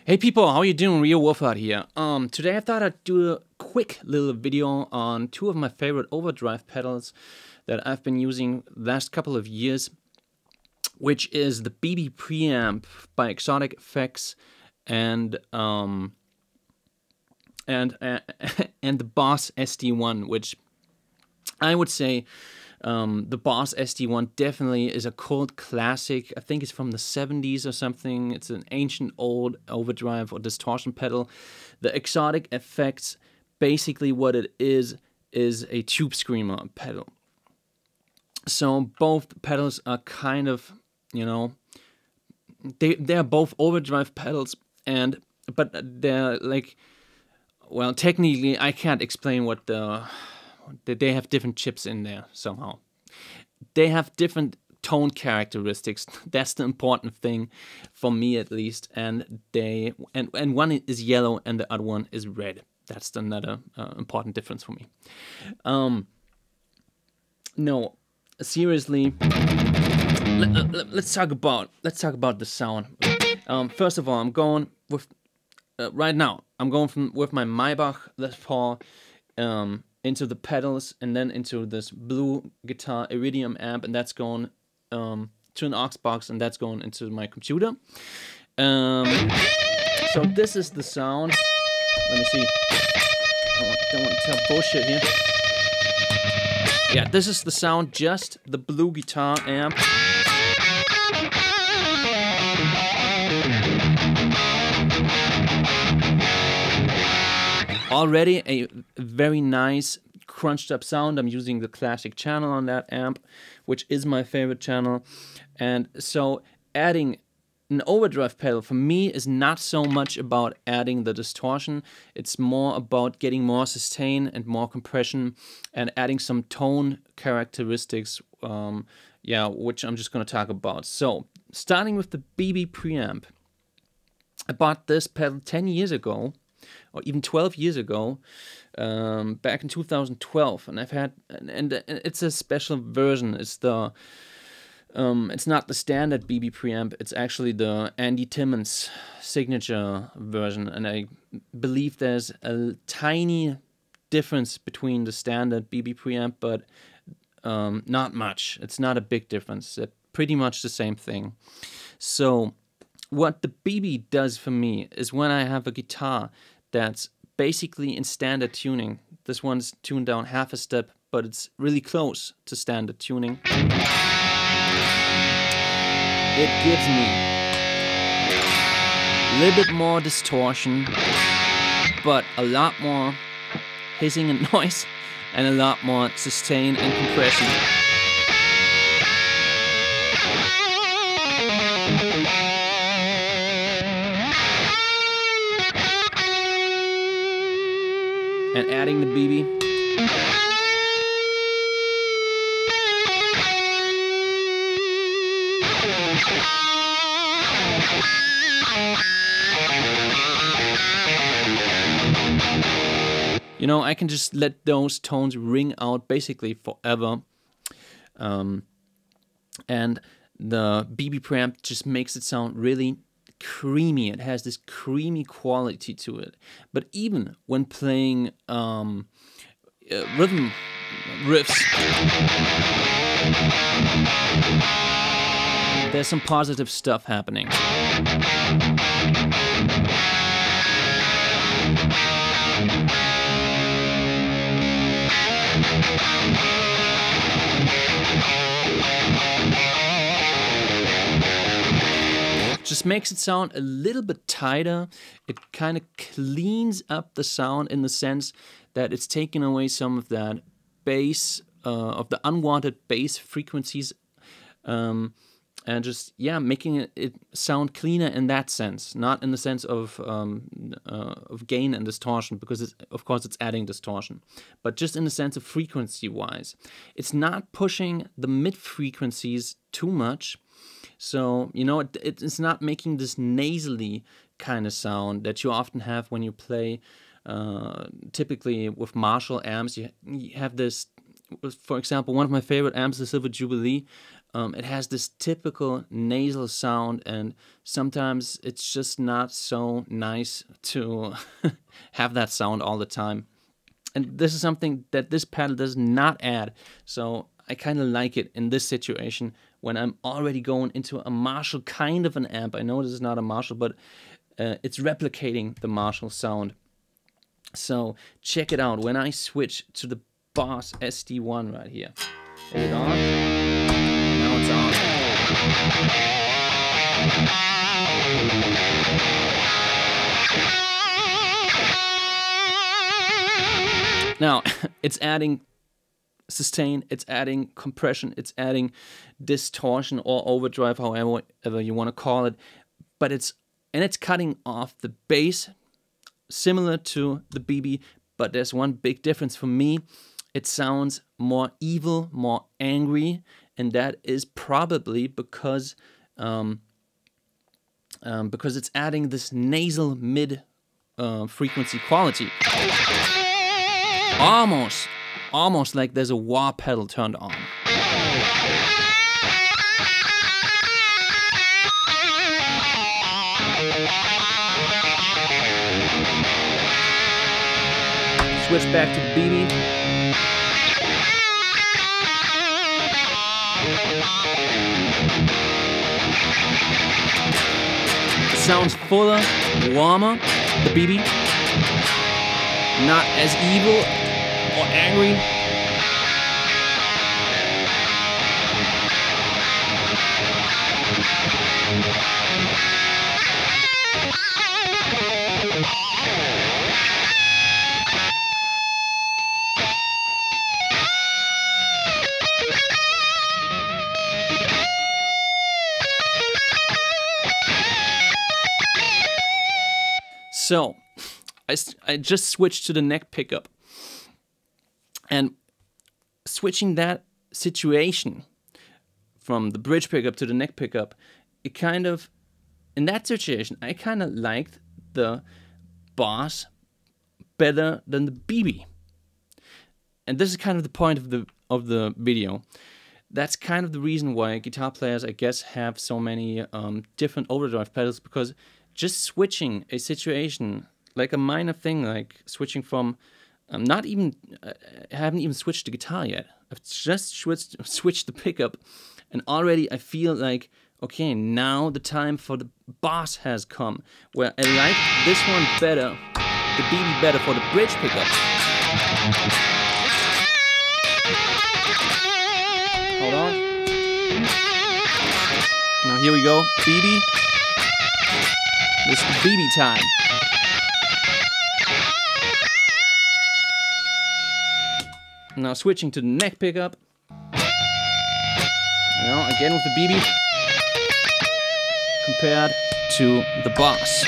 Hey people, how you doing? Real Wolf out here. Today I thought I'd do a quick little video on two of my favorite overdrive pedals that I've been using the last couple of years, which is the BB Preamp by Xotic effects and the Boss SD1, which I would say the Boss SD1 definitely is a cult classic. I think it's from the 70s or something. It's an ancient old overdrive or distortion pedal. The Xotic effects, basically what it is a tube screamer pedal. So both pedals are kind of, you know, they're both overdrive pedals, but they're like, well, technically I can't explain what they have different chips in there somehow. They have different tone characteristics. That's the important thing for me, at least. And one is yellow and the other one is red. That's another important difference for me. No, seriously. Let's talk about the sound. First of all, I'm going with right now. I'm going with my Maybach Les Paul into the pedals and then into this blue guitar Iridium amp, and that's going to an aux box, and that's going into my computer. So this is the sound. Let me see. Don't want to tell bullshit here. Yeah, this is the sound, just the blue guitar amp. Already a very nice crunched up sound. I'm using the classic channel on that amp, which is my favorite channel. And so adding an overdrive pedal for me is not so much about adding the distortion. It's more about getting more sustain and more compression and adding some tone characteristics, which I'm just going to talk about. So starting with the BB Preamp. I bought this pedal 10 years ago. Or even 12 years ago, back in 2012, and it's a special version. It's it's not the standard BB Preamp. It's actually the Andy Timmons signature version, and I believe there's a tiny difference between the standard BB Preamp, but not much. It's not a big difference. It's pretty much the same thing. So what the BB does for me is when I have a guitar that's basically in standard tuning. This one's tuned down half a step, but it's really close to standard tuning. It gives me a little bit more distortion, but a lot more hissing and noise, and a lot more sustain and compression. And adding the BB. You know, I can just let those tones ring out basically forever. And the BB Preamp just makes it sound really creamy. It has this creamy quality to it. But even when playing rhythm riffs, there's some positive stuff happening. Just makes it sound a little bit tighter. It kind of cleans up the sound in the sense that it's taken away some of that bass of the unwanted bass frequencies, and just, yeah, making it sound cleaner in that sense, not in the sense of gain and distortion, because of course it's adding distortion, but just in the sense of frequency-wise. It's not pushing the mid frequencies too much, so you know it's not making this nasally kind of sound that you often have when you play. Typically with Marshall amps, you have this. For example, one of my favorite amps, the Silver Jubilee, it has this typical nasal sound, and sometimes it's just not so nice to have that sound all the time. And this is something that this pedal does not add, so I kind of like it in this situation when I'm already going into a Marshall kind of an amp. I know this is not a Marshall, but it's replicating the Marshall sound. So check it out when I switch to the Boss SD1 right here. Is it on? Now it's on. Now it's adding sustain, it's adding compression, it's adding distortion or overdrive, however you want to call it, but it's cutting off the bass, similar to the BB, but there's one big difference for me. It sounds more evil, more angry, and that is probably because it's adding this nasal mid frequency quality. Almost like there's a wah pedal turned on. Switch back to the BB. It sounds fuller, warmer, the BB. Not as evil or angry. So, I just switched to the neck pickup, and switching that situation from the bridge pickup to the neck pickup, it kind of, in that situation, I kind of liked the Boss better than the BB. And this is kind of the point of the video. That's kind of the reason why guitar players, I guess, have so many different overdrive pedals, because just switching a situation, like a minor thing, like switching from, I haven't even switched the guitar yet. I've just switched the pickup, and already I feel like, okay, now the time for the Boss has come, where I like this one better, the BB better for the bridge pickup. Hold on. Now here we go, BB. This is the BB time. Now switching to the neck pickup. Now again with the BB compared to the Boss.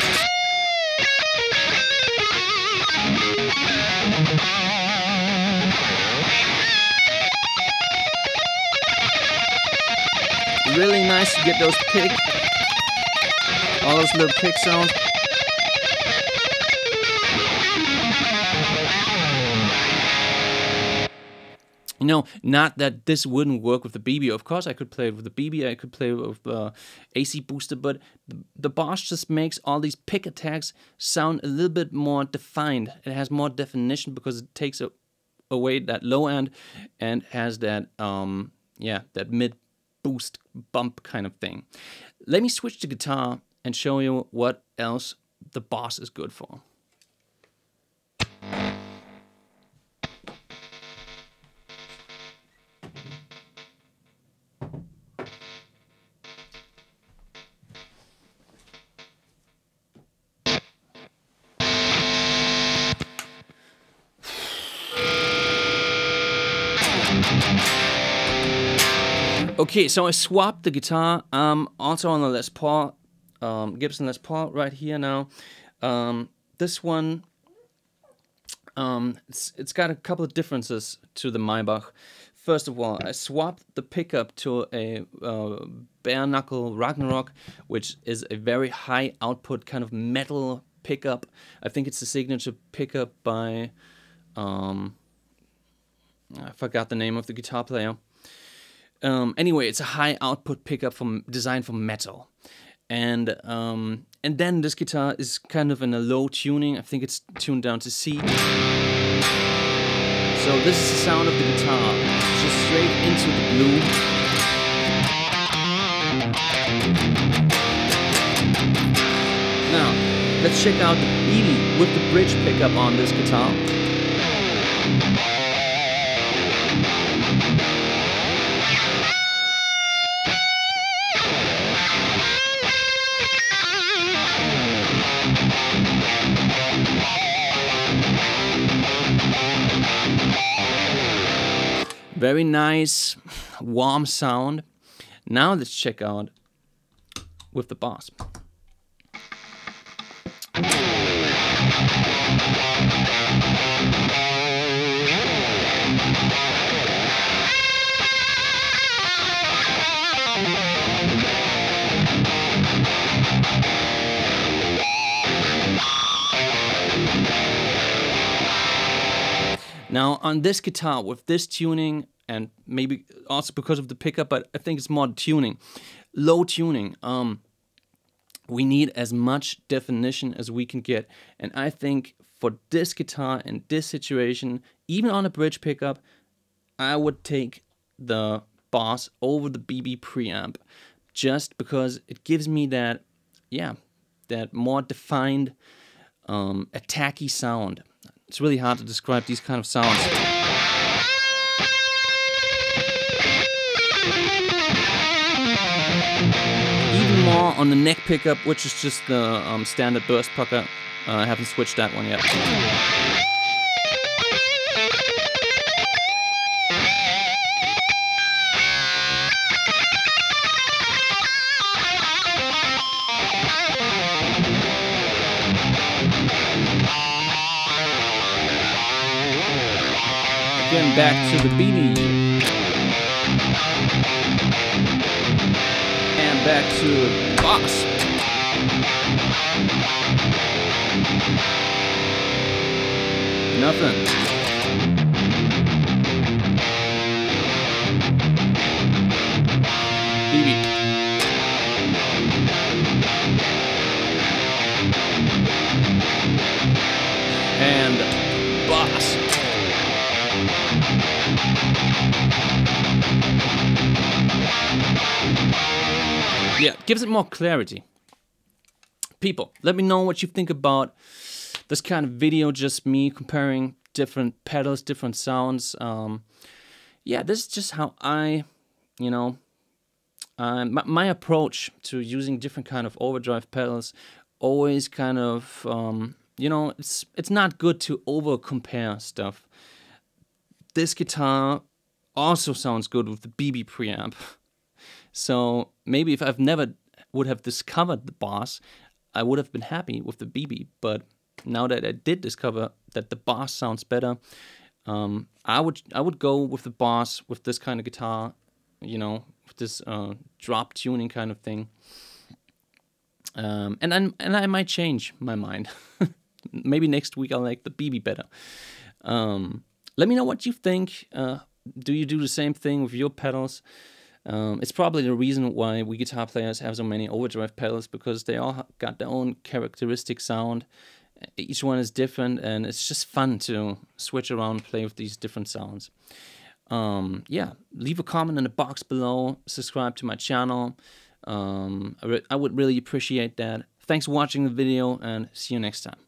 Really nice to get those all those little pick sounds. You know, not that this wouldn't work with the BB. Of course, I could play it with the BB. I could play it with the AC booster, but the Boss just makes all these pick attacks sound a little bit more defined. It has more definition because it takes away that low end and has that that mid boost bump kind of thing. Let me switch to guitar and show you what else the Boss is good for. Okay, so I swapped the guitar. Also on the Les Paul, Gibson Les Paul right here now. This one, it's got a couple of differences to the Maybach. First of all, I swapped the pickup to a bare knuckle Ragnarok, which is a very high output kind of metal pickup. I think it's the signature pickup by I forgot the name of the guitar player. Anyway, it's a high output pickup designed for metal, and then this guitar is kind of in a low tuning. I think it's tuned down to C. So this is the sound of the guitar, just straight into the blue. Now, let's check out the BB with the bridge pickup on this guitar. Very nice, warm sound. Now let's check out with the bass. Now on this guitar with this tuning, and maybe also because of the pickup, but I think it's more tuning, low tuning, we need as much definition as we can get. And I think for this guitar in this situation, even on a bridge pickup, I would take the bass over the BB preamp, just because it gives me that, yeah, that more defined, attacky sound. It's really hard to describe these kind of sounds. Even more on the neck pickup, which is just the standard burst pucker. I haven't switched that one yet. Again, back to the BB. And back to the bass. Nothing. BB. And bass. Yeah, gives it more clarity. People, let me know what you think about this kind of video, just me comparing different pedals, different sounds. Yeah, this is just how I, you know, my approach to using different kind of overdrive pedals. Always kind of, you know, it's not good to over compare stuff. This guitar also sounds good with the BB preamp. So maybe if I've never would have discovered the bass, I would have been happy with the BB. But now that I did discover that the bass sounds better, I would go with the bass with this kind of guitar, you know, with this drop tuning kind of thing. And I might change my mind. Maybe next week I'll like the BB better. Let me know what you think. Do you do the same thing with your pedals? It's probably the reason why we guitar players have so many overdrive pedals, because they all got their own characteristic sound. Each one is different, and it's just fun to switch around and play with these different sounds. Yeah, leave a comment in the box below. Subscribe to my channel. I would really appreciate that. Thanks for watching the video, and see you next time.